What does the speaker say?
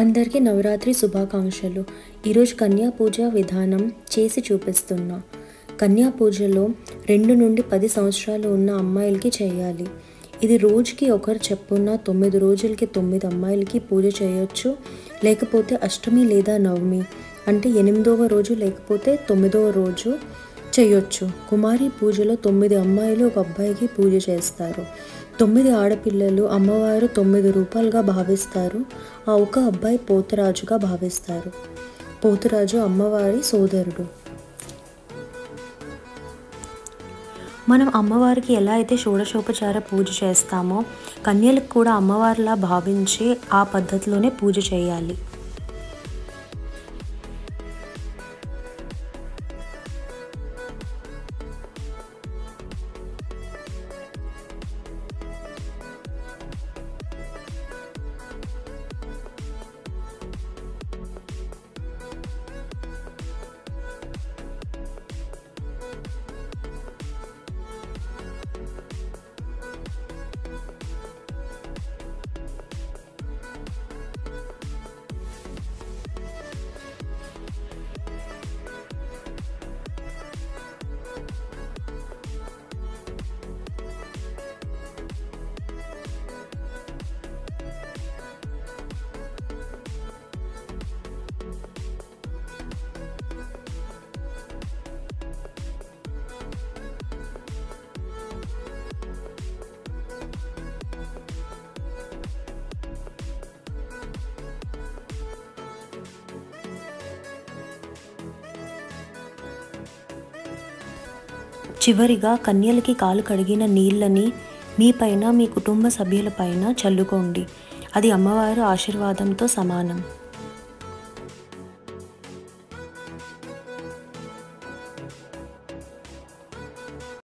అందరికీ నవరాత్రి శుభాకాంక్షలు. ఈరోజు కన్యా పూజ విధానం చేసి చూపిస్తున్నా. కన్యా పూజలో 2 నుండి 10 సంవత్సరాలు ఉన్న అమ్మాయిలకి చేయాలి. ఇది రోజుకి ఒకరు చెప్పున 9 రోజులకి 9 అమ్మాయిలకి పూజ చేయొచ్చు. లేకపోతే అష్టమి లేదా నవమి అంటే 8వ రోజు లేకపోతే 9వ రోజు చేయొచ్చు. కుమారి పూజలో 9 అమ్మాయిలు ఒక అబ్బాయికి పూజ చేస్తారు. 9 ఆడపిల్లలు అమ్మవారు 9 రూపాలుగా భావిస్తారు. ఆ ఒక అబ్బాయి పోతురాజుగా భావిస్తారు. పోతురాజు అమ్మవారి సోదరుడు. మనం అమ్మవారికి ఎలా అయితే షోడశోపచార పూజ చేస్తామో కన్యలకు కూడా అమ్మవారిలా భావించి ఆ పద్ధతిలోనే పూజ చేయాలి. చివరిగా కన్యలకి కాలు కడిగిన నీళ్ళని మీపైన మీ కుటుంబ సభ్యులపైన చల్లుకోండి. అది అమ్మవారి ఆశీర్వాదంతో సమానం.